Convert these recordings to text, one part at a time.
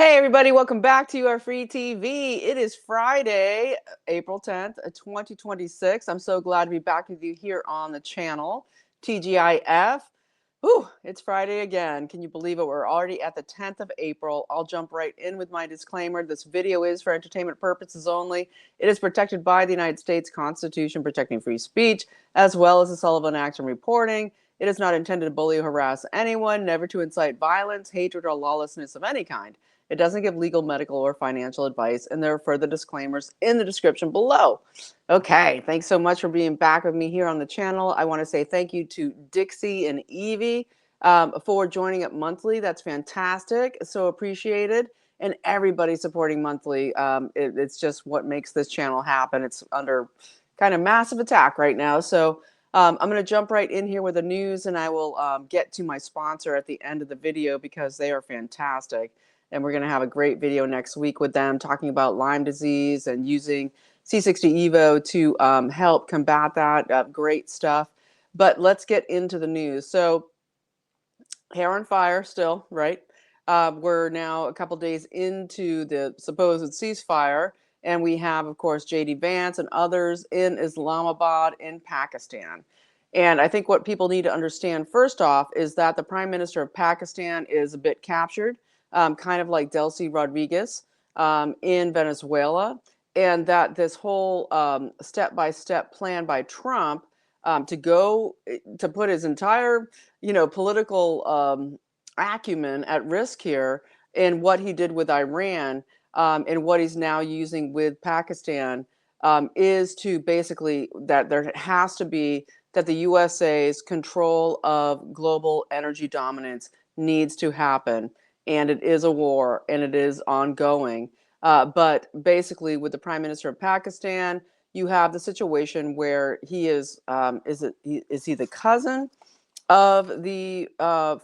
Hey everybody, welcome back to our free TV. It is Friday, April 10th, 2026. I'm so glad to be back with you here on the channel, TGIF. Whew, it's Friday again. Can you believe it? We're already at the 10th of April. I'll jump right in with my disclaimer. This video is for entertainment purposes only. It is protected by the United States Constitution protecting free speech, as well as the Sullivan Act and reporting. It is not intended to bully or harass anyone, never to incite violence, hatred, or lawlessness of any kind. It doesn't give legal, medical, or financial advice, and there are further disclaimers in the description below. Okay, thanks so much for being back with me here on the channel. I want to say thank you to Dixie and Evie for joining up monthly. That's fantastic. So appreciated. And everybody supporting monthly. It's just what makes this channel happen. It's under kind of massive attack right now. So I'm going to jump right in here with the news, and I will get to my sponsor at the end of the video because they are fantastic. And we're going to have a great video next week with them talking about Lyme disease and using C60 Evo to help combat that. Great stuff. But let's get into the news. So hair on fire still, right? We're now a couple days into the supposed ceasefire. And we have, of course, J.D. Vance and others in Islamabad in Pakistan. And I think what people need to understand first off is that the Prime Minister of Pakistan is a bit captured, kind of like Delcy Rodriguez in Venezuela, and that this whole step-by-step plan by Trump to put his entire, political acumen at risk here in what he did with Iran and what he's now using with Pakistan is to basically that there has to be that the USA's control of global energy dominance needs to happen. And it is a war and it is ongoing. But basically, with the Prime Minister of Pakistan, you have the situation where he is he the cousin of the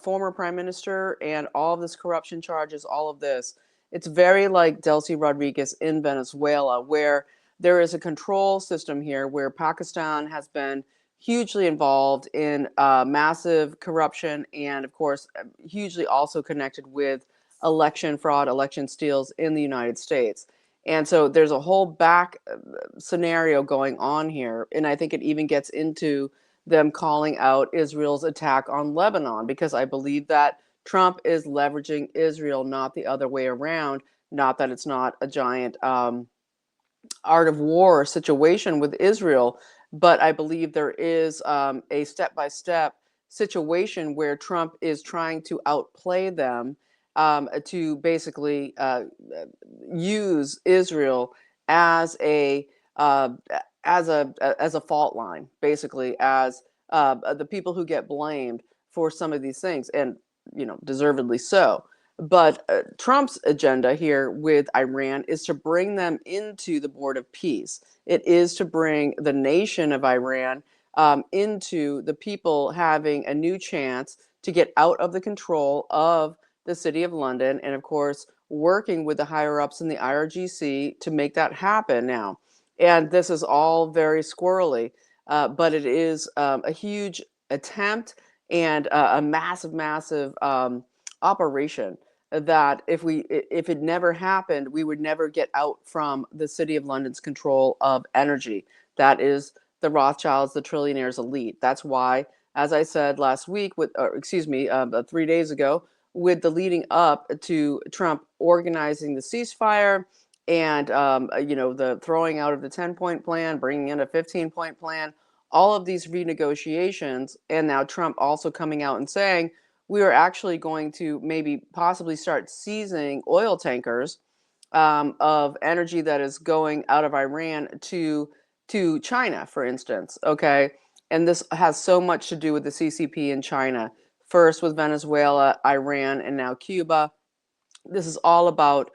former prime minister, and all of this corruption charges, all of this. It's very like Delcy Rodriguez in Venezuela, where there is a control system here where Pakistan has been hugely involved in massive corruption and, of course, hugely also connected with election fraud, election steals in the United States. And so there's a whole back scenario going on here. And I think it even gets into them calling out Israel's attack on Lebanon, because I believe that Trump is leveraging Israel, not the other way around. Not that it's not a giant art of war situation with Israel, but I believe there is a step-by-step situation where Trump is trying to outplay them to basically use Israel as a uh, as a fault line, basically as the people who get blamed for some of these things, and deservedly so. But Trump's agenda here with Iran is to bring them into the board of peace. It is to bring the nation of Iran into the people having a new chance to get out of the control of the city of London, and of course, working with the higher ups in the IRGC to make that happen now. And this is all very squirrely, but it is a huge attempt and a massive, massive operation that if it never happened, we would never get out from the city of London's control of energy. That is the Rothschilds, the trillionaires elite. That's why, as I said last week, or 3 days ago, with the leading up to Trump organizing the ceasefire and the throwing out of the 10-point plan, bringing in a 15-point plan, all of these renegotiations, and now Trump also coming out and saying we are actually going to maybe possibly start seizing oil tankers of energy that is going out of Iran to China, for instance. Okay, and this has so much to do with the CCP in China. First with Venezuela, Iran, and now Cuba. This is all about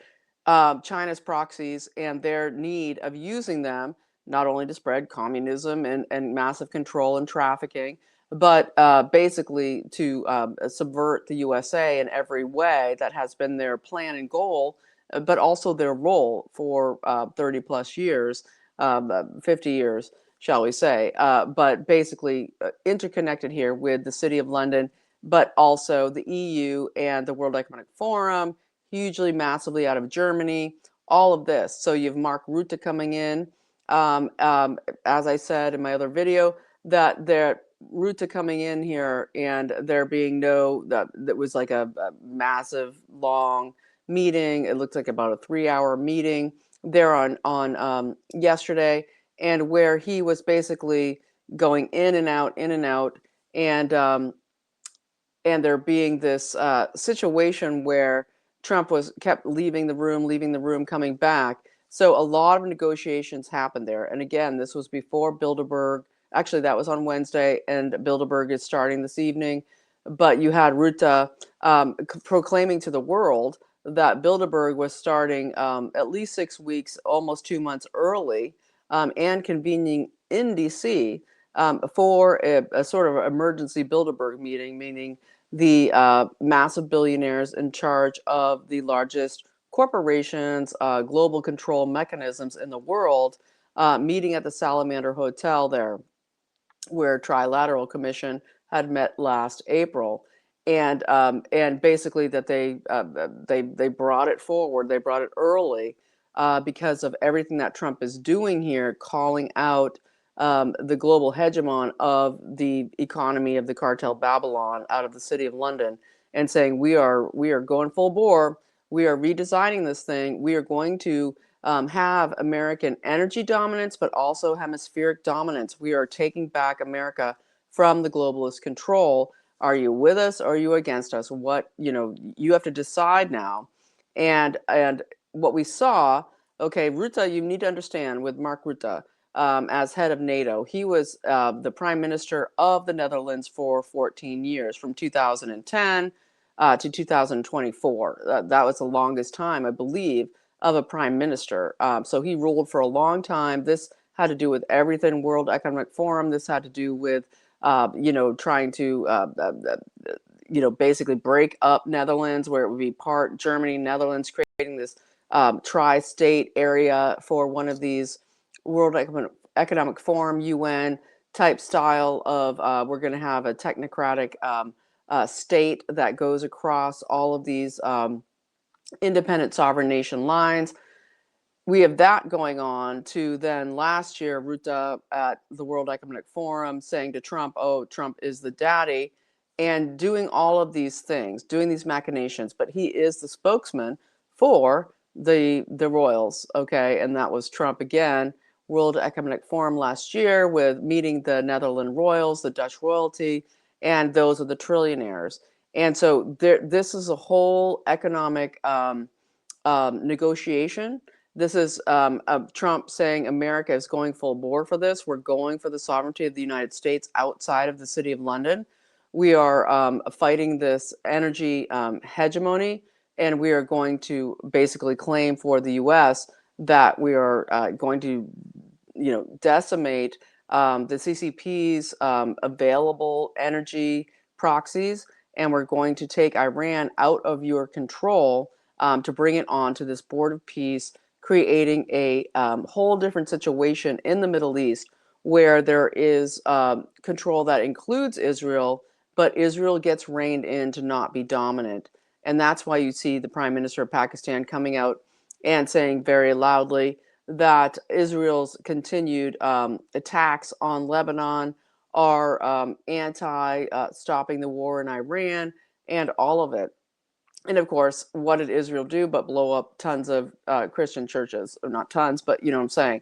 China's proxies and their need of using them not only to spread communism and massive control and trafficking, but basically to subvert the USA in every way. That has been their plan and goal, but also their role for 30 plus years, 50 years, shall we say. But basically interconnected here with the City of London, but also the EU and the World Economic Forum, hugely, massively out of Germany, all of this. So you have Mark Rutte coming in. As I said in my other video, that Rutte coming in here and there being that was like a massive long meeting. It looked like about a 3-hour meeting there on yesterday, and where he was basically going in and out, and there being this situation where Trump kept leaving the room, coming back. So a lot of negotiations happened there. And again, this was before Bilderberg. Actually, that was on Wednesday, and Bilderberg is starting this evening. But you had Rutte proclaiming to the world that Bilderberg was starting at least 6 weeks, almost 2 months early, and convening in DC for a sort of emergency Bilderberg meeting, meaning the massive billionaires in charge of the largest corporations, global control mechanisms in the world, meeting at the Salamander Hotel there, where Trilateral Commission had met last April, and basically that they brought it forward, they brought it early because of everything that Trump is doing here, calling out the global hegemon of the economy of the cartel Babylon out of the city of London, and saying we are going full bore, we are redesigning this thing, we are going to have American energy dominance, but also hemispheric dominance. We are taking back America from the globalist control. Are you with us or are you against us? You have to decide now. And what we saw, okay, Rutte, you need to understand with Mark Rutte as head of NATO, he was the prime minister of the Netherlands for 14 years, from 2010 to 2024. That was the longest time, I believe, of a prime minister. So he ruled for a long time. This had to do with everything World Economic Forum. This had to do with, trying to, basically break up Netherlands, where it would be part Germany, Netherlands, creating this tri-state area for one of these World Economic Forum, UN type style of we're going to have a technocratic state that goes across all of these independent sovereign nation lines. We have that going on, to then last year, Rutte at the World Economic Forum saying to Trump, oh, Trump is the daddy, and doing all of these things, doing these machinations. But he is the spokesman for the royals, okay? And that was Trump again, World Economic Forum last year, with meeting the Netherlands royals, the Dutch royalty, and those are the trillionaires. And so this is a whole economic negotiation. This is Trump saying America is going full bore for this. We're going for the sovereignty of the United States outside of the city of London. We are fighting this energy hegemony, and we are going to basically claim for the U.S. that we are going to, decimate the CCP's available energy proxies, and we're going to take Iran out of your control to bring it on to this board of peace, creating a whole different situation in the Middle East, where there is control that includes Israel, but Israel gets reined in to not be dominant. And that's why you see the Prime Minister of Pakistan coming out and saying very loudly that Israel's continued attacks on Lebanon are anti-stopping the war in Iran, and all of it. And of course, what did Israel do but blow up tons of Christian churches? Or not tons, but you know what I'm saying.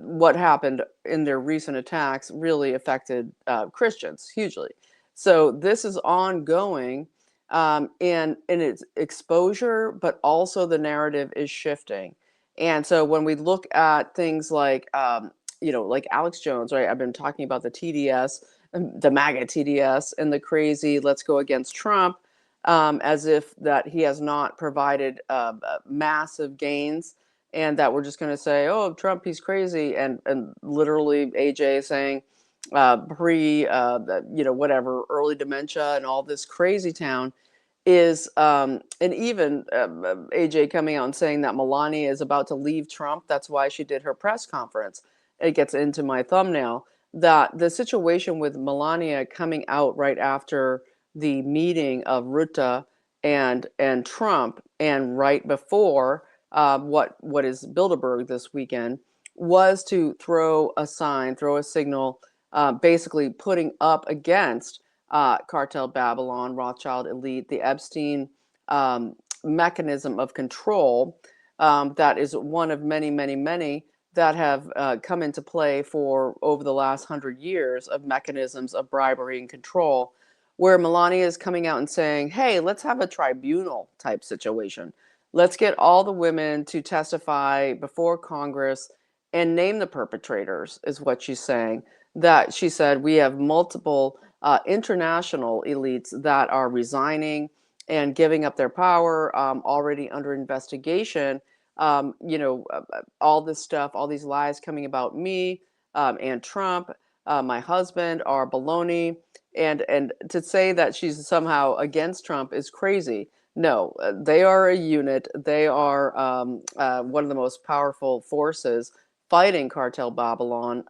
What happened in their recent attacks really affected Christians hugely. So this is ongoing, in its exposure, but also the narrative is shifting. And so when we look at things like, like Alex Jones, right? I've been talking about the TDS, the MAGA TDS, and the crazy let's go against Trump, as if that he has not provided massive gains, and that we're just going to say, oh, Trump, he's crazy, and literally AJ saying whatever, early dementia and all this crazy town is, and even AJ coming out and saying that Melania is about to leave Trump. That's why she did her press conference. It gets into my thumbnail that the situation with Melania coming out right after the meeting of Rutte and Trump, and right before what is Bilderberg this weekend, was to throw a sign, throw a signal, basically putting up against Cartel Babylon, Rothschild elite, the Epstein mechanism of control that is one of many, many, many that have come into play for over the last 100 years of mechanisms of bribery and control, where Melania is coming out and saying, hey, let's have a tribunal type situation. Let's get all the women to testify before Congress and name the perpetrators, is what she's saying. That she said we have multiple international elites that are resigning and giving up their power, already under investigation. All this stuff, all these lies coming about me and Trump, my husband, are baloney. And to say that she's somehow against Trump is crazy. No, they are a unit. They are one of the most powerful forces fighting Cartel Babylon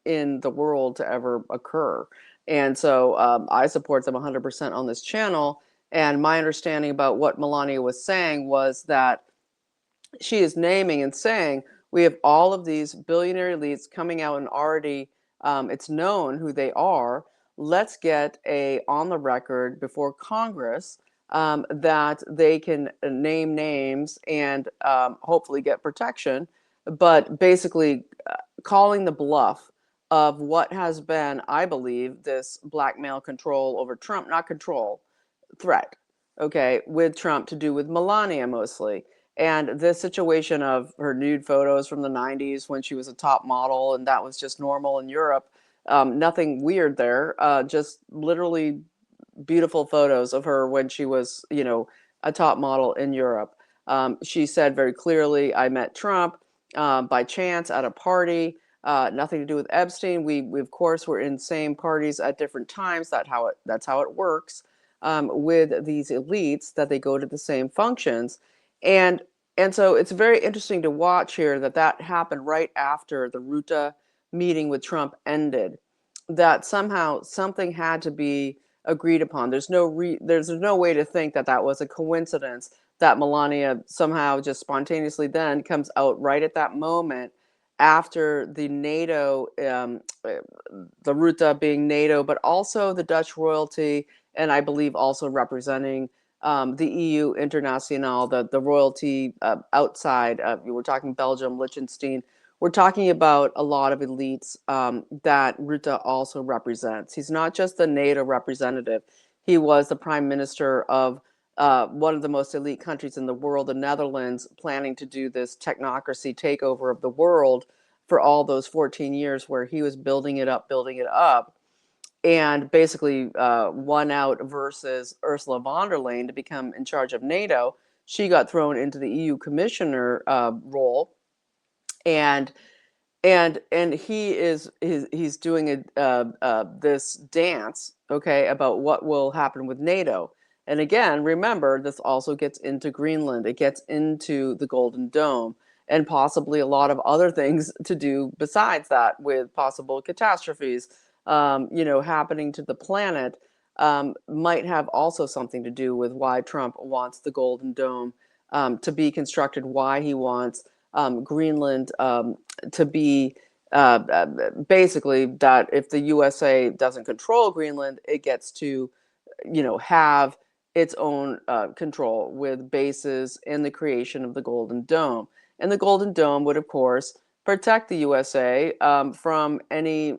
in the world to ever occur. And so I support them 100% on this channel. And my understanding about what Melania was saying was that she is naming and saying we have all of these billionaire elites coming out and already it's known who they are. Let's get a on the record before Congress that they can name names and hopefully get protection, but basically calling the bluff of what has been, I believe, this blackmail control over Trump, not control, threat, okay, with Trump to do with Melania mostly. And this situation of her nude photos from the 90s when she was a top model, and that was just normal in Europe. Nothing weird there, just literally beautiful photos of her when she was, a top model in Europe. She said very clearly, I met Trump by chance at a party, nothing to do with Epstein. We of course were in same parties at different times. That's how it works with these elites, that they go to the same functions. And and so it's very interesting to watch here that happened right after the Ruta meeting with Trump ended, that somehow something had to be agreed upon. There's no way to think that that was a coincidence, that Melania somehow just spontaneously then comes out right at that moment after the NATO, the Ruta being NATO, but also the Dutch royalty, and I believe also representing the EU International, the royalty outside. We're talking Belgium, Liechtenstein. We're talking about a lot of elites that Rutte also represents. He's not just the NATO representative. He was the prime minister of one of the most elite countries in the world, the Netherlands, planning to do this technocracy takeover of the world for all those 14 years where he was building it up, and basically won out versus Ursula von der Leyen to become in charge of NATO. She got thrown into the EU commissioner role, and he's doing this dance, okay, about what will happen with NATO. And again, remember, this also gets into Greenland. It gets into the Golden Dome, and possibly a lot of other things to do besides that, with possible catastrophes, happening to the planet, might have also something to do with why Trump wants the Golden Dome to be constructed, why he wants Greenland to be basically that if the USA doesn't control Greenland, it gets to, have its own control with bases in the creation of the Golden Dome. And the Golden Dome would, of course, protect the USA from any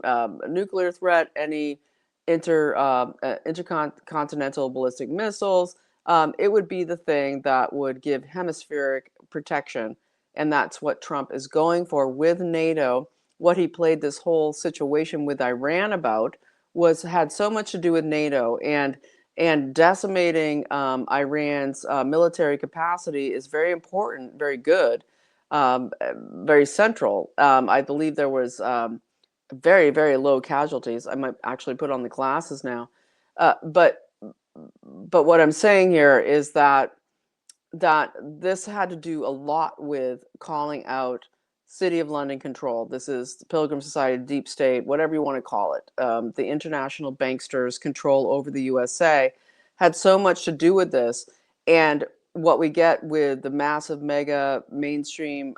nuclear threat, any intercontinental ballistic missiles. It would be the thing that would give hemispheric protection. And that's what Trump is going for with NATO. What he played this whole situation with Iran about had so much to do with NATO, and decimating Iran's military capacity is very important, very good, very central. I believe there was very, very low casualties. I might actually put on the glasses now. But what I'm saying here is that this had to do a lot with calling out City of London control. This is the Pilgrim Society, deep state, whatever you want to call it. The international banksters' control over the USA had so much to do with this. And what we get with the massive mega mainstream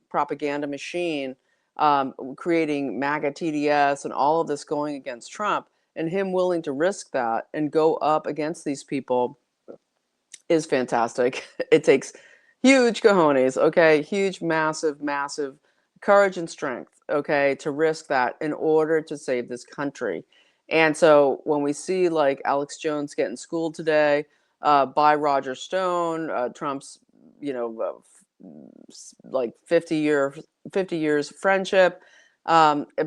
propaganda machine creating MAGA TDS and all of this going against Trump, and him willing to risk that and go up against these people is fantastic. It takes huge cojones, okay? Huge, massive, massive courage and strength, okay, to risk that in order to save this country. And so when we see like Alex Jones getting schooled today by Roger Stone, Trump's, you know, like 50 years friendship,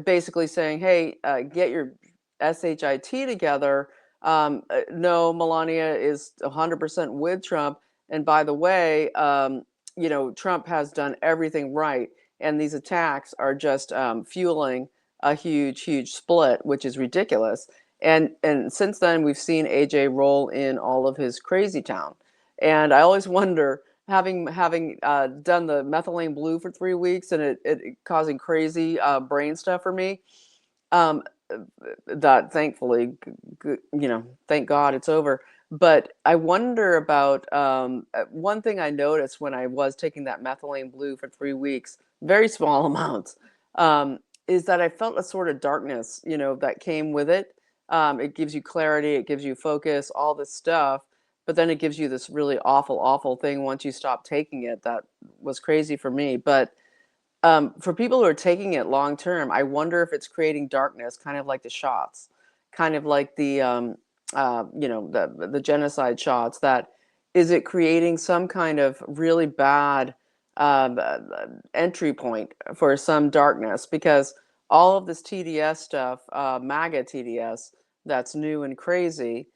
basically saying, hey, get your SHIT together. No, Melania is 100% with Trump. And by the way, you know, Trump has done everything right. And these attacks are just fueling a huge, huge split, which is ridiculous. And since then, we've seen AJ roll in all of his crazy town. And I always wonder, having done the methylene blue for 3 weeks and it causing crazy brain stuff for me, um, that thankfully, you know, thank God it's over. But I wonder about one thing I noticed when I was taking that methylene blue for 3 weeks, very small amounts, is that I felt a sort of darkness, you know, that came with it. It gives you clarity, it gives you focus, all this stuff. But then it gives you this really awful, awful thing once you stop taking it. That was crazy for me. But for people who are taking it long term, I wonder if it's creating darkness, kind of like the shots, kind of like the you know, the genocide shots. That is it creating some kind of really bad entry point for some darkness, because all of this TDS stuff, MAGA TDS, that's new and crazy.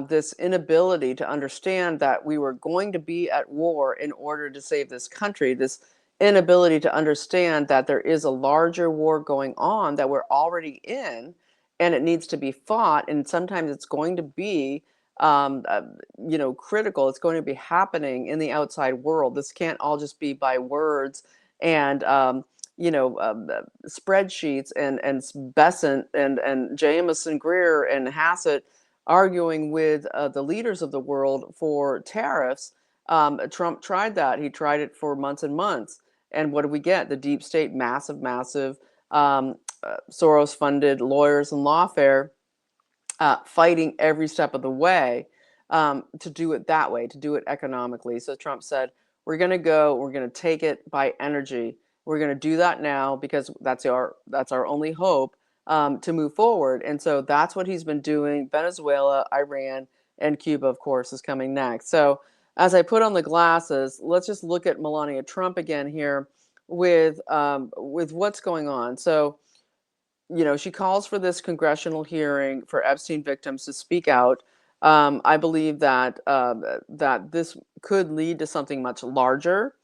This inability to understand that we were going to be at war in order to save this country, this inability to understand that there is a larger war going on that we're already in, and it needs to be fought, and sometimes it's going to be um, uh, you know, critical. It's going to be happening in the outside world. This can't all just be by words and you know, spreadsheets and Besant and Jameson Greer and Hassett arguing with the leaders of the world for tariffs. Trump tried that. He tried it for months and months. And what do we get? The deep state, massive, massive Soros-funded lawyers and lawfare fighting every step of the way to do it that way, to do it economically. So Trump said, we're going to go, we're going to take it by energy. We're going to do that now because that's our only hope to move forward. And so that's what he's been doing. Venezuela, Iran, and Cuba, of course, is coming next. So as I put on the glasses, let's just look at Melania Trump again here with what's going on. So, you know, she calls for this congressional hearing for Epstein victims to speak out. I believe that that this could lead to something much larger.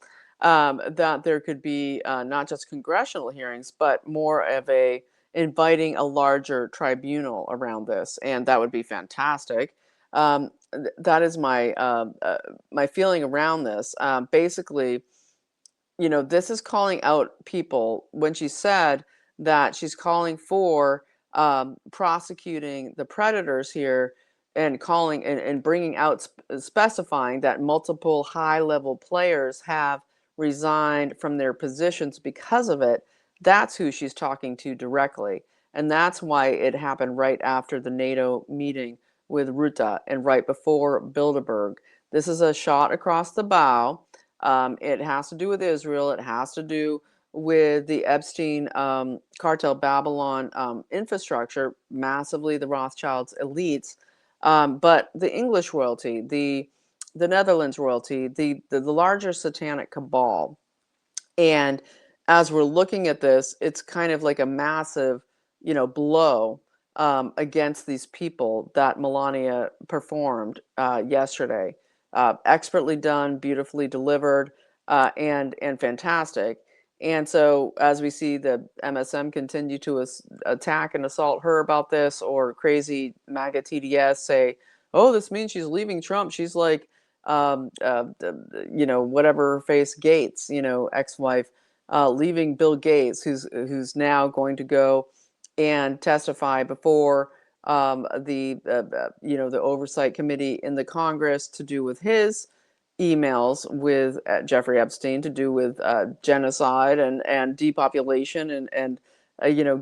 That there could be not just congressional hearings, but more of a inviting a larger tribunal around this, and that would be fantastic. That is my my feeling around this. Basically, you know, this is calling out people when she said that she's calling for prosecuting the predators here and calling and bringing out specifying that multiple high level players have resigned from their positions because of it. That's who she's talking to directly. And that's why it happened right after the NATO meeting with Rutte and right before Bilderberg. This is a shot across the bow. It has to do with Israel. It has to do with the Epstein cartel Babylon infrastructure, massively the Rothschilds elites, but the English royalty, the Netherlands royalty, the larger satanic cabal. And as we're looking at this, it's kind of like a massive, you know, blow against these people that Melania performed yesterday. Expertly done, beautifully delivered, and fantastic. And so, as we see the MSM continue to attack and assault her about this, or crazy MAGA TDS say, "Oh, this means she's leaving Trump." She's like, you know, whatever her face Gates, you know, ex-wife, leaving Bill Gates, who's now going to go and testify before the you know, the oversight committee in the Congress to do with his emails with Jeffrey Epstein to do with genocide and depopulation and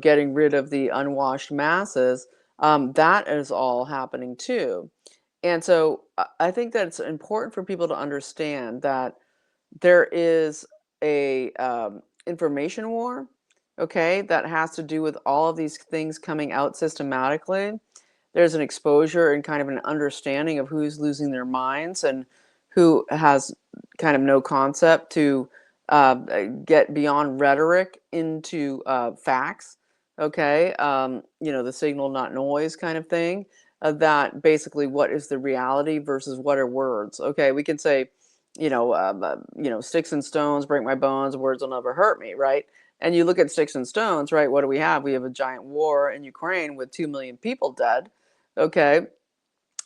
getting rid of the unwashed masses. That is all happening too. And so I think that it's important for people to understand that there is a information war, okay, that has to do with all of these things coming out systematically. There's an exposure and kind of an understanding of who's losing their minds and who has kind of no concept to get beyond rhetoric into facts. Okay, the signal, not noise kind of thing. That basically, what is the reality versus what are words? Okay, we can say, sticks and stones break my bones, words will never hurt me, right? And you look at sticks and stones, right? What do we have? We have a giant war in Ukraine with 2 million people dead. Okay.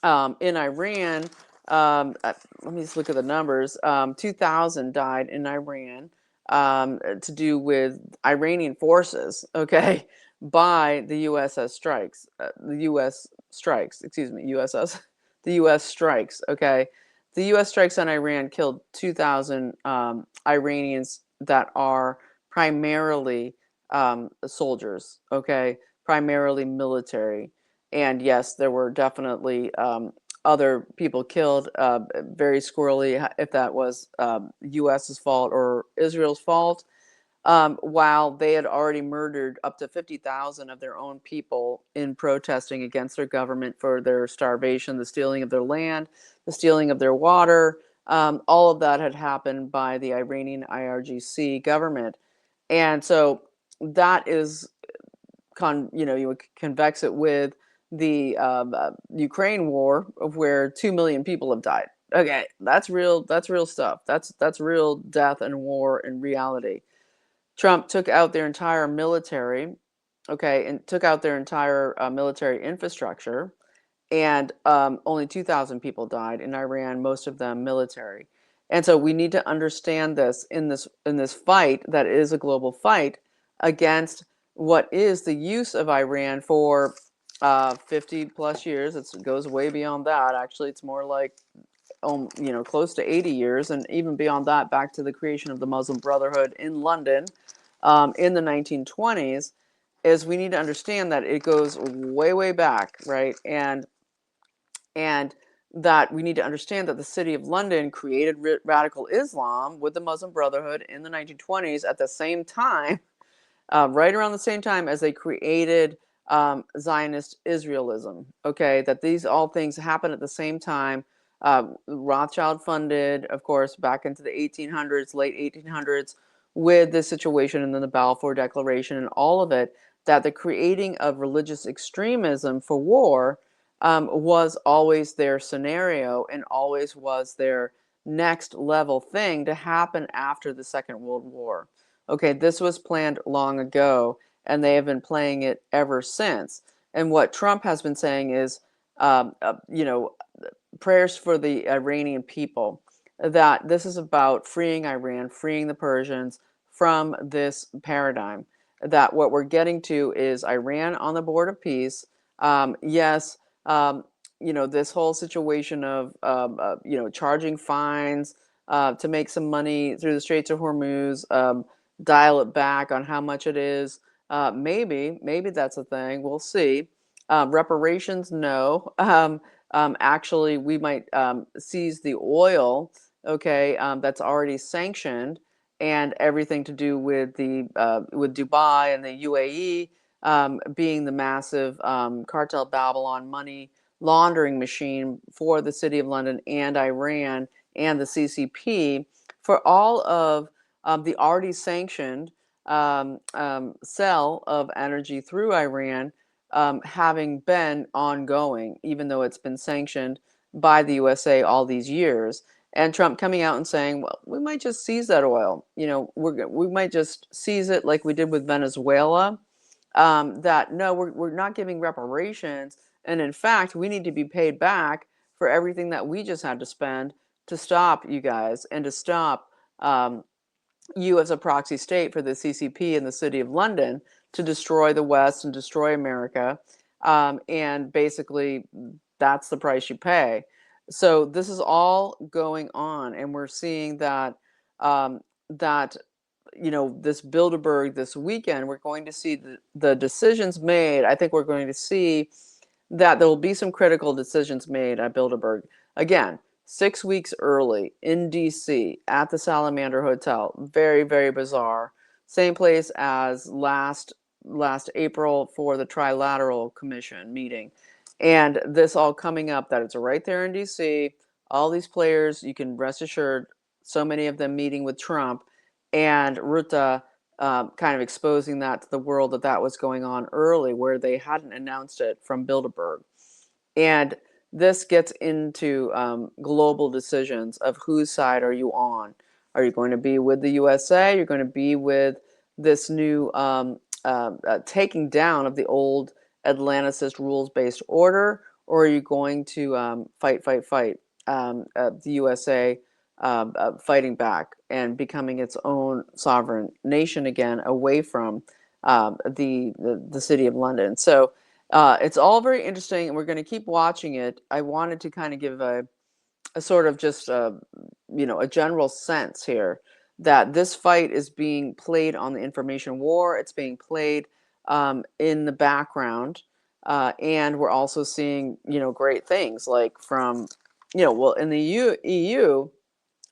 In Iran, let me just look at the numbers. 2,000 died in Iran to do with Iranian forces, okay, by the USS strikes, the US strikes, excuse me, USS, the US strikes, okay. The US strikes on Iran killed 2,000 Iranians that are primarily soldiers, okay, primarily military. And yes, there were definitely other people killed. Very squirrely, if that was U.S.'s fault or Israel's fault. While they had already murdered up to 50,000 of their own people in protesting against their government for their starvation, the stealing of their land, the stealing of their water. All of that had happened by the Iranian IRGC government. And so that is you would convex it with the Ukraine war, of where 2 million people have died. Okay, that's real. That's real stuff. That's real death and war in reality. Trump took out their entire military, okay, and took out their entire military infrastructure, and only 2,000 people died in Iran, most of them military. And so we need to understand this in this fight that is a global fight against what is the use of Iran for 50 plus years. It goes way beyond that. Actually, it's more like close to 80 years, and even beyond that, back to the creation of the Muslim Brotherhood in London in the 1920s. Is we need to understand that it goes way, way back, right? And that we need to understand that the city of London created radical Islam with the Muslim Brotherhood in the 1920s at the same time, right around the same time as they created Zionist Israelism. Okay, that these all things happen at the same time. Rothschild funded, of course, back into the 1800s, late 1800s, with this situation and then the Balfour Declaration and all of it, that the creating of religious extremism for war was always their scenario and always was their next level thing to happen after the Second World War. Okay, this was planned long ago, and they have been playing it ever since. And what Trump has been saying is, prayers for the Iranian people, that this is about freeing Iran, freeing the Persians from this paradigm. That what we're getting to is Iran on the board of peace. Yes, this whole situation of, charging fines to make some money through the Straits of Hormuz, dial it back on how much it is. Maybe that's a thing. We'll see. Reparations, no. Actually, we might seize the oil, okay, that's already sanctioned, and everything to do with the with Dubai and the UAE being the massive cartel Babylon money laundering machine for the City of London and Iran and the CCP for all of the already sanctioned sell of energy through Iran having been ongoing, even though it's been sanctioned by the USA all these years. And Trump coming out and saying, well, we might just seize that oil. We might just seize it like we did with Venezuela. That no, we're not giving reparations. And in fact, we need to be paid back for everything that we just had to spend to stop you guys and to stop you as a proxy state for the CCP in the City of London to destroy the West and destroy America. And basically, that's the price you pay. So this is all going on, and we're seeing that that this Bilderberg this weekend. We're going to see the decisions made. I think we're going to see that there will be some critical decisions made at Bilderberg. Again, 6 weeks early in DC at the Salamander Hotel. Very, very bizarre. Same place as last April for the Trilateral Commission meeting. And this all coming up that it's right there in DC. All these players, you can rest assured, so many of them meeting with Trump and Rutte, kind of exposing that to the world that was going on early, where they hadn't announced it from Bilderberg. And this gets into global decisions of whose side are you on? Are you going to be with the USA? You're going to be with this new taking down of the old Atlanticist rules-based order, or are you going to fight the USA fighting back and becoming its own sovereign nation again, away from the city of London? So it's all very interesting, and we're going to keep watching it. I wanted to kind of give a sort of just a general sense here that this fight is being played on the information war. It's being played in the background, and we're also seeing great things like from well, in the EU,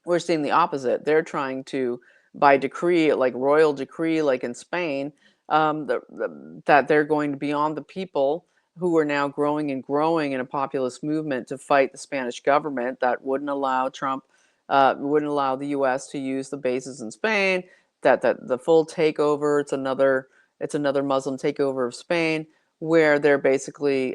we're seeing the opposite. They're trying to, by decree, like royal decree, like in Spain, that they're going to be on the people who are now growing and growing in a populist movement to fight the Spanish government that wouldn't allow Trump, wouldn't allow the U.S. to use the bases in Spain. That the full takeover. It's another Muslim takeover of Spain, where they're basically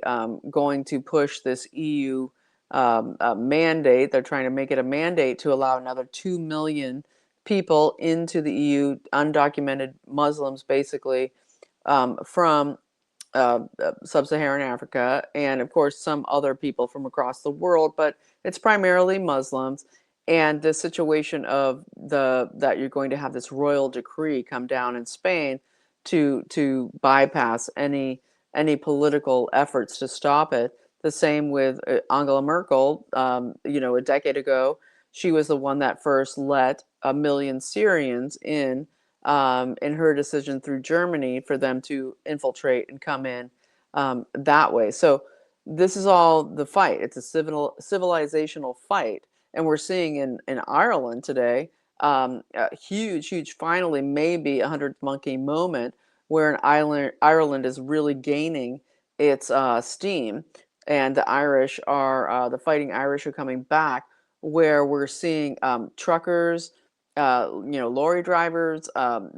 going to push this EU mandate. They're trying to make it a mandate to allow another 2 million people into the EU, undocumented Muslims, basically, from sub-Saharan Africa, and of course some other people from across the world, but it's primarily Muslims. And the situation of that you're going to have this royal decree come down in Spain to bypass any political efforts to stop it. The same with Angela Merkel. A decade ago, she was the one that first let 1 million Syrians in her decision through Germany for them to infiltrate and come in that way. So this is all the fight. It's a civilizational fight, and we're seeing in Ireland today a huge, finally maybe 100th monkey moment where Ireland is really gaining its steam, and the fighting Irish are coming back, where we're seeing truckers, lorry drivers,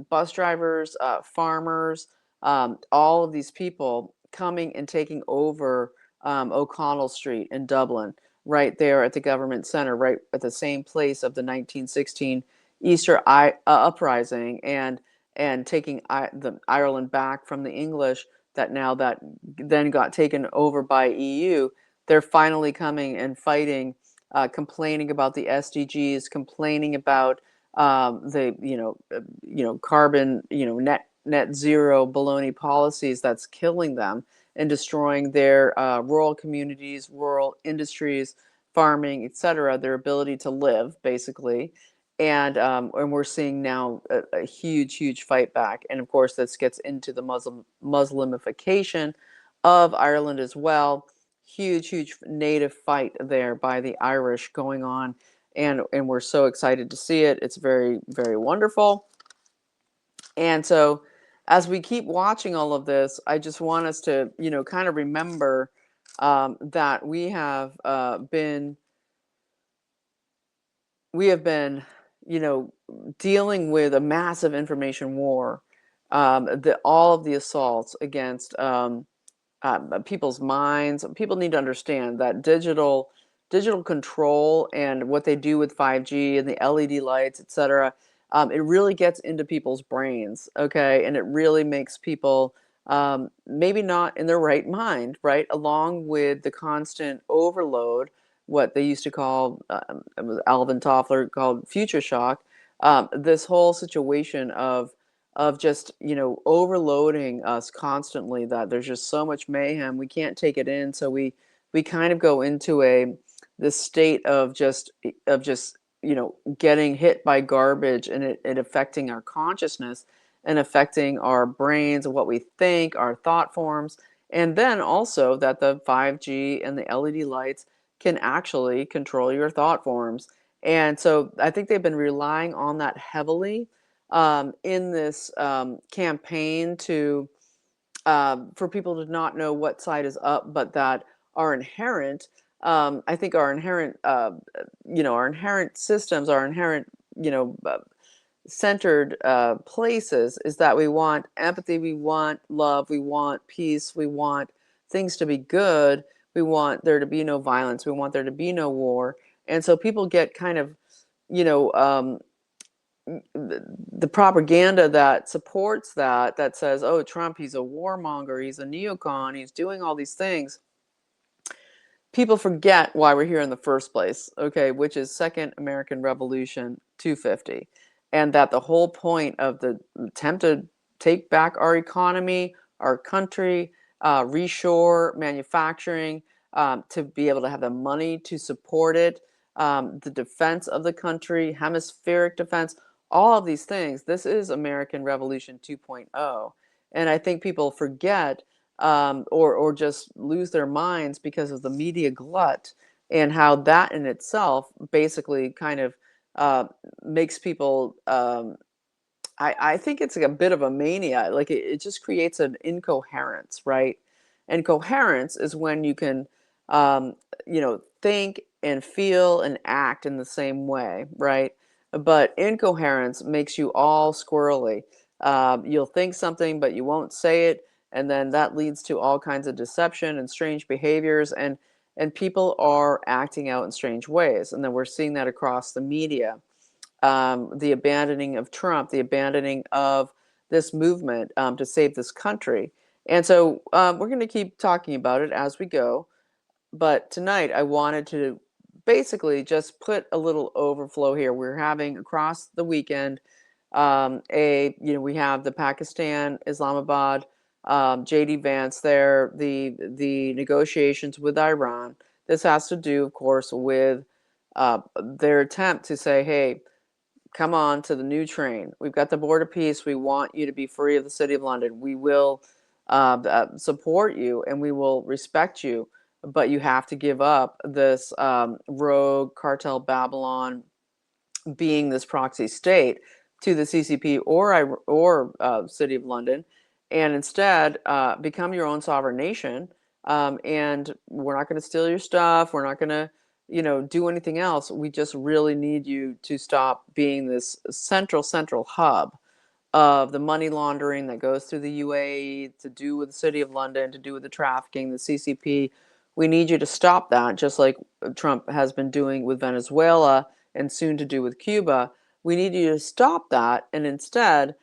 bus drivers, farmers, all of these people coming and taking over O'Connell Street in Dublin, right there at the government center, right at the same place of the 1916 Easter uprising, and taking the Ireland back from the English that then got taken over by EU. They're finally coming and fighting, complaining about the SDGs, complaining about the carbon, net zero baloney policies that's killing them and destroying their rural communities, rural industries, farming, etc., their ability to live, basically. And we're seeing now a huge fight back. And of course, this gets into the Muslimification of Ireland as well. Huge native fight there by the Irish going on, and we're so excited to see it. It's very, very wonderful. And so as we keep watching all of this, I just want us to kind of remember that we have been dealing with a massive information war, all of the assaults against people's minds. People need to understand that digital control and what they do with 5G and the LED lights, etc. It really gets into people's brains, okay, and it really makes people maybe not in their right mind, right? Along with the constant overload, what they used to call, Alvin Toffler called future shock. This whole situation of just overloading us constantly, that there's just so much mayhem, we can't take it in, so we kind of go into this state of just getting hit by garbage, and it affecting our consciousness and affecting our brains and what we think, our thought forms. And then also that the 5G and the LED lights can actually control your thought forms. And so I think they've been relying on that heavily in this campaign to for people to not know what side is up, but that our inherent, I think our inherent, our inherent systems, our inherent, centered places is that we want empathy, we want love, we want peace, we want things to be good, we want there to be no violence, we want there to be no war. And so people get kind of, you know, the propaganda that supports that says, oh, Trump, he's a warmonger, he's a neocon, he's doing all these things. People forget why we're here in the first place, okay, which is Second American Revolution 250. And that the whole point of the attempt to take back our economy, our country, reshore manufacturing, to be able to have the money to support it, the defense of the country, hemispheric defense, all of these things. This is American Revolution 2.0. And I think people forget or just lose their minds because of the media glut and how that in itself basically kind of makes people I think it's like a bit of a mania. Like it just creates an incoherence, right? And coherence is when you can, think and feel and act in the same way, right? But incoherence makes you all squirrely. You'll think something, but you won't say it, and then that leads to all kinds of deception and strange behaviors, and people are acting out in strange ways, and then we're seeing that across the media. The abandoning of Trump, the abandoning of this movement to save this country. And so we're going to keep talking about it as we go. But tonight I wanted to basically just put a little overflow here. We're having across the weekend we have the Pakistan, Islamabad, JD Vance there, the negotiations with Iran. This has to do, of course, with their attempt to say, hey, come on to the new train. We've got the Board of Peace. We want you to be free of the City of London. We will support you and we will respect you, but you have to give up this rogue cartel Babylon being this proxy state to the CCP or City of London, and instead become your own sovereign nation. And we're not going to steal your stuff. We're not going to do anything else. We just really need you to stop being this central hub of the money laundering that goes through the UAE to do with the City of London, to do with the trafficking, the CCP. We need you to stop that, just like Trump has been doing with Venezuela and soon to do with Cuba. We need you to stop that and instead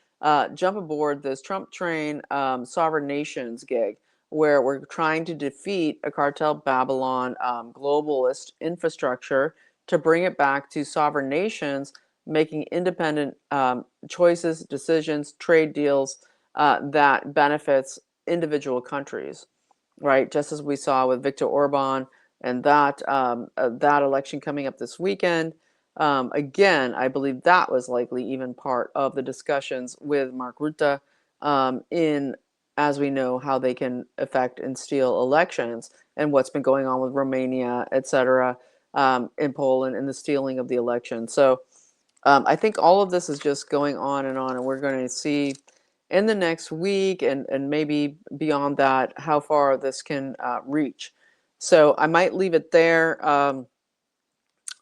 jump aboard this Trump train sovereign nations gig, where we're trying to defeat a cartel Babylon globalist infrastructure to bring it back to sovereign nations making independent choices, decisions, trade deals that benefits individual countries, right? Just as we saw with Viktor Orban and that election coming up this weekend. Again, I believe that was likely even part of the discussions with Mark Rutte in, as we know, how they can affect and steal elections and what's been going on with Romania, et cetera, in Poland and the stealing of the election. So I think all of this is just going on, and we're going to see in the next week and maybe beyond that how far this can reach. So I might leave it there.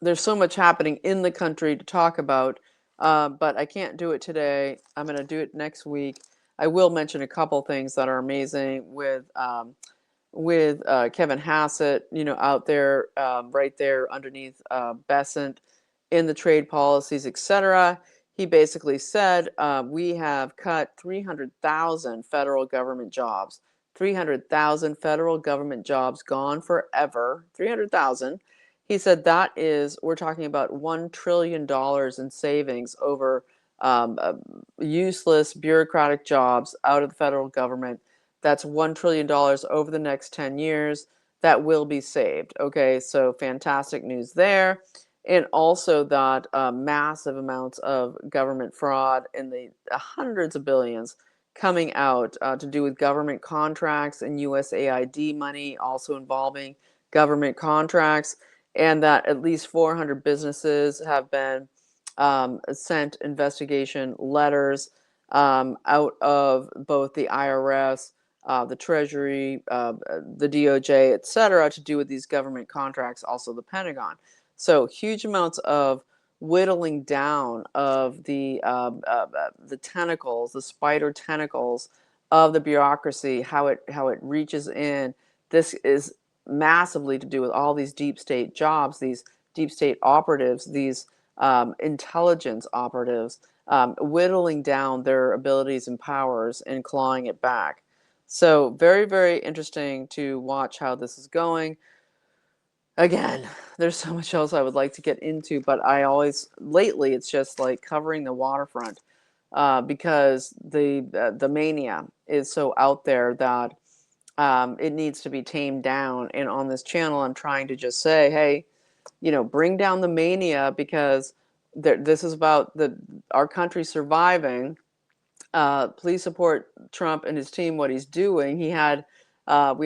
There's so much happening in the country to talk about, but I can't do it today. I'm going to do it next week. I will mention a couple things that are amazing with Kevin Hassett, out there, right there underneath Besant in the trade policies, etc. He basically said, we have cut 300,000 federal government jobs. 300,000 federal government jobs gone forever. 300,000. He said we're talking about $1 trillion in savings over useless bureaucratic jobs out of the federal government. That's $1 trillion over the next 10 years. that will be saved. Okay, so fantastic news there. And also that massive amounts of government fraud in the hundreds of billions coming out to do with government contracts and USAID money also involving government contracts, and that at least 400 businesses have been sent investigation letters out of both the IRS, the Treasury, the DOJ, et cetera, to do with these government contracts, also the Pentagon. So huge amounts of whittling down of the tentacles, the spider tentacles of the bureaucracy, how it reaches in. This is massively to do with all these deep state jobs, these deep state operatives, these intelligence operatives, whittling down their abilities and powers and clawing it back. So very, very interesting to watch how this is going. Again, there's so much else I would like to get into, but lately it's just like covering the waterfront because the mania is so out there that it needs to be tamed down. And on this channel, I'm trying to just say, hey, bring down the mania, because this is about our country surviving. Please support Trump and his team, what he's doing. We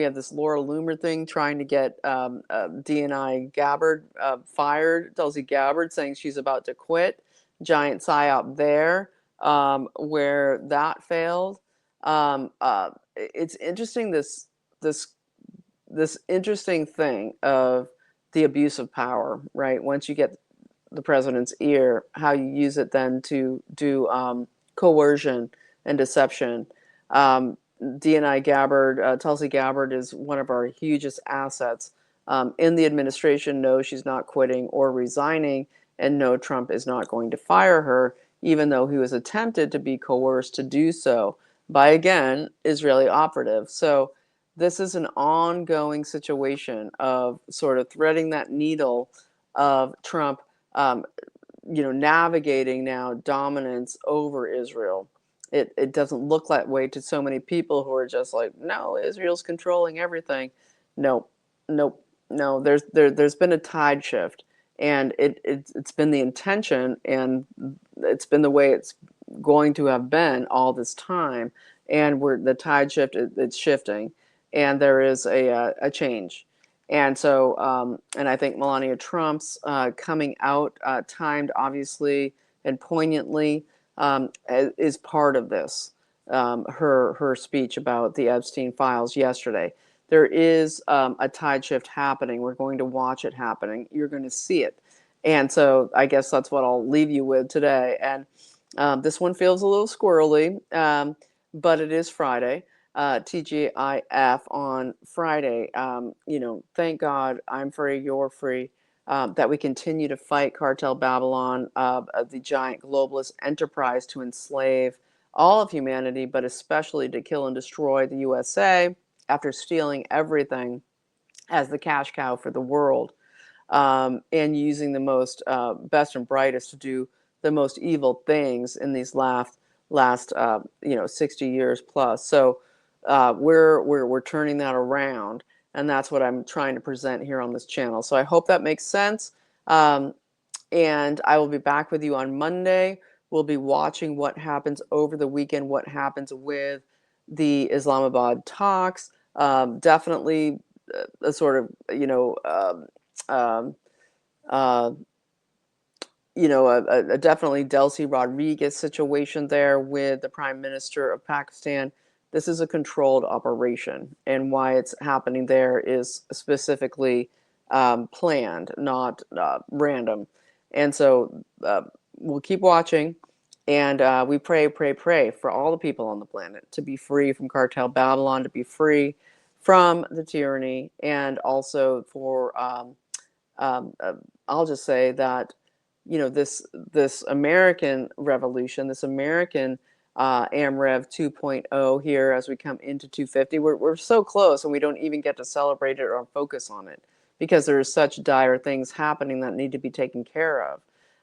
have this Laura Loomer thing trying to get DNI Gabbard fired, Tulsi Gabbard, saying she's about to quit. Giant psyop there, where that failed. It's interesting, this interesting thing of the abuse of power, right? Once you get the president's ear, how you use it then to do coercion and deception. DNI Gabbard, Tulsi Gabbard is one of our hugest assets in the administration. No, she's not quitting or resigning, and no, Trump is not going to fire her, even though he was attempted to be coerced to do so by, again, Israeli operatives. So this is an ongoing situation of sort of threading that needle of Trump, navigating now dominance over Israel. It doesn't look that way to so many people who are just like, no, Israel's controlling everything. No, nope, no. There's been a tide shift, and it's been the intention, and it's been the way it's going to have been all this time. And the tide shift, it's shifting, and there is a change. And so, and I think Melania Trump's coming out, timed obviously and poignantly, is part of this. Her speech about the Epstein files yesterday. There is a tide shift happening. We're going to watch it happening. You're going to see it. And so I guess that's what I'll leave you with today. And this one feels a little squirrely, but it is Friday. TGIF on Friday. Thank God I'm free, you're free, that we continue to fight Cartel Babylon, the giant globalist enterprise to enslave all of humanity, but especially to kill and destroy the USA after stealing everything as the cash cow for the world, and using the most best and brightest to do the most evil things in these last 60 years plus. So we're turning that around, and that's what I'm trying to present here on this channel. So I hope that makes sense. And I will be back with you on Monday. We'll be watching what happens over the weekend, what happens with the Islamabad talks. Definitely a sort of, a definitely Delcy Rodriguez situation there with the Prime Minister of Pakistan. This is a controlled operation, and why it's happening there is specifically planned, not random. And so we'll keep watching, and we pray for all the people on the planet to be free from Cartel Babylon, to be free from the tyranny, and also for I'll just say that this American revolution, this American AmRev 2.0 here as we come into 250, we're so close, and we don't even get to celebrate it or focus on it because there are such dire things happening that need to be taken care of.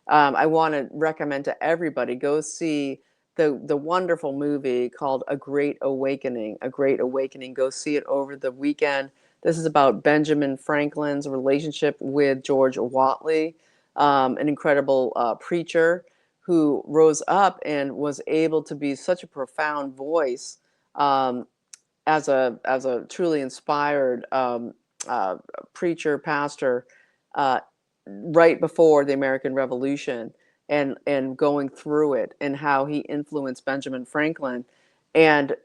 I want to recommend to everybody, go see the wonderful movie called A Great Awakening. A Great Awakening. Go see it over the weekend. This is about Benjamin Franklin's relationship with George Whatley, an incredible preacher who rose up and was able to be such a profound voice, as a truly inspired uh, preacher, pastor, uh, right before the American Revolution, and going through it, and how he influenced Benjamin Franklin, and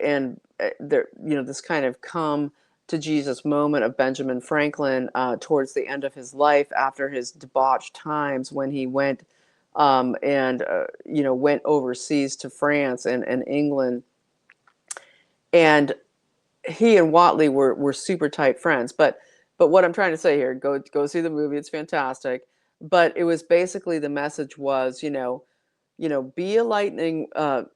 there, this kind of come to Jesus moment of Benjamin Franklin towards the end of his life, after his debauched times, when he went and went overseas to France and England, and he and Whatley were super tight friends. But what I'm trying to say here, go see the movie. It's fantastic. But it was basically, the message was, be a lightning,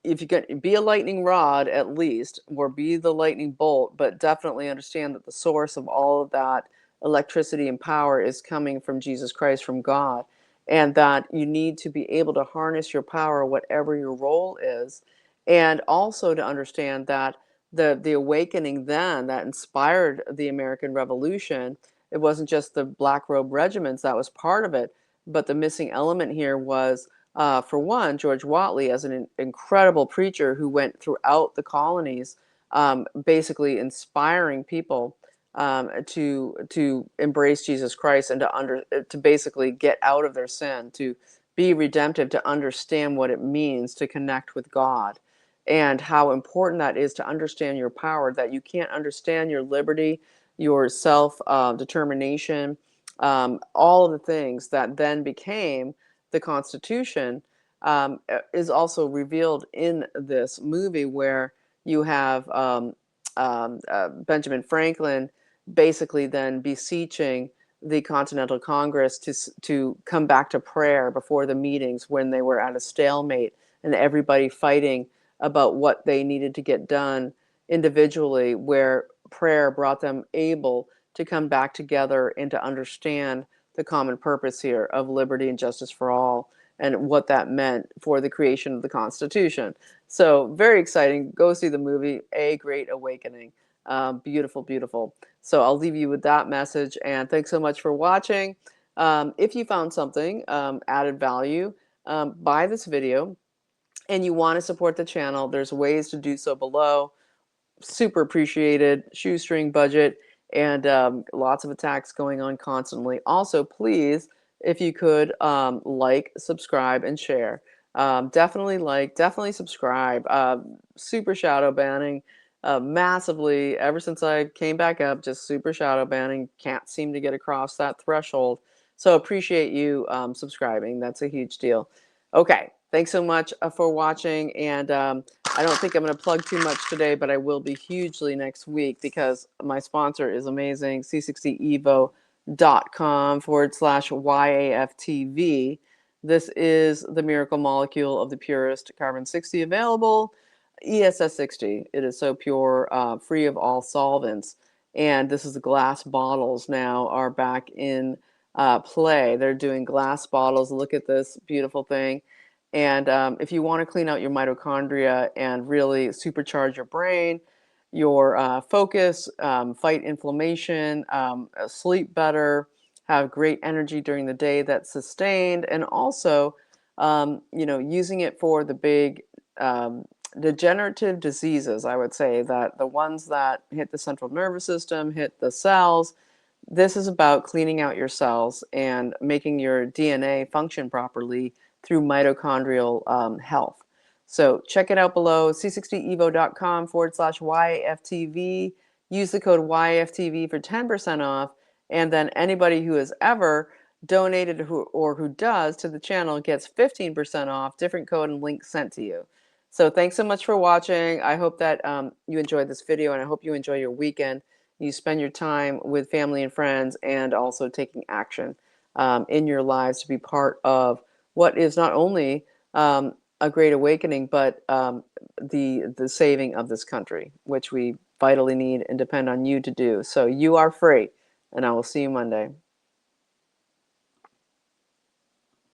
if you can be a lightning rod at least, or be the lightning bolt, but definitely understand that the source of all of that electricity and power is coming from Jesus Christ, from God, and that you need to be able to harness your power, whatever your role is, and also to understand that the awakening then that inspired the American Revolution, it wasn't just the black robe regiments that was part of it, but the missing element here was, for one, George Whatley, as an incredible preacher who went throughout the colonies, basically inspiring people to embrace Jesus Christ, and to basically get out of their sin, to be redemptive, to understand what it means to connect with God, and how important that is to understand your power, that you can't understand your liberty, your self determination, all of the things that then became the Constitution, is also revealed in this movie, where you have Benjamin Franklin basically then beseeching the Continental Congress to come back to prayer before the meetings, when they were at a stalemate and everybody fighting about what they needed to get done individually, where prayer brought them able to come back together and to understand the common purpose here of liberty and justice for all, and what that meant for the creation of the Constitution. So very exciting. Go see the movie, A Great Awakening. Beautiful, beautiful. So I'll leave you with that message, and thanks so much for watching. If you found something added value by this video, and you want to support the channel, there's ways to do so below. Super appreciated. Shoestring budget, and lots of attacks going on constantly. Also, please, if you could, like, subscribe, and share. Definitely like, definitely subscribe. Super shadow banning massively ever since I came back up. Just super shadow banning. Can't seem to get across that threshold. So appreciate you subscribing. That's a huge deal. Okay, thanks so much for watching, and I don't think I'm going to plug too much today, but I will be hugely next week, because my sponsor is amazing, c60evo.com/YAFTV. This is the miracle molecule of the purest carbon-60 available, ESS60. It is so pure, free of all solvents. And this is the glass bottles now are back in play. They're doing glass bottles. Look at this beautiful thing. And if you want to clean out your mitochondria and really supercharge your brain, your focus, fight inflammation, sleep better, have great energy during the day that's sustained, and also, using it for the big degenerative diseases, I would say, that the ones that hit the central nervous system, hit the cells. This is about cleaning out your cells and making your DNA function properly through mitochondrial health. So check it out below, c60evo.com/YFTV. Use the code YFTV for 10% off. And then anybody who has ever donated or who does to the channel gets 15% off, different code and link sent to you. So thanks so much for watching. I hope that you enjoyed this video, and I hope you enjoy your weekend. You spend your time with family and friends, and also taking action in your lives to be part of what is not only a great awakening, but the saving of this country, which we vitally need and depend on you to do. So you are free, and I will see you Monday.